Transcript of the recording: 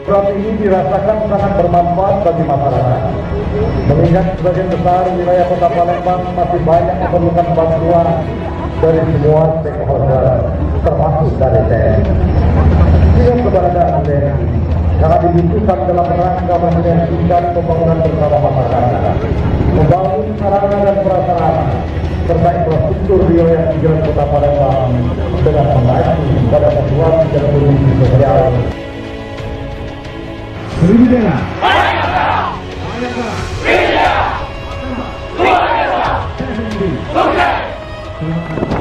Program ini dirasakan sangat bermanfaat bagi masyarakat. Mengingat sebagian besar wilayah Kota Palembang masih banyak memerlukan bantuan dari semua stakeholder, termasuk dari TNI. Dengan keberadaan TNI sangat dibutuhkan dalam rangka mensinergikan pembangunan bersama masyarakat, membangun sarana dan prasarana serta infrastruktur di wilayah pinggiran Kota Palembang dengan mengacu pada situasi dan kondisi sosial. Sriwijaya. Luar biasa.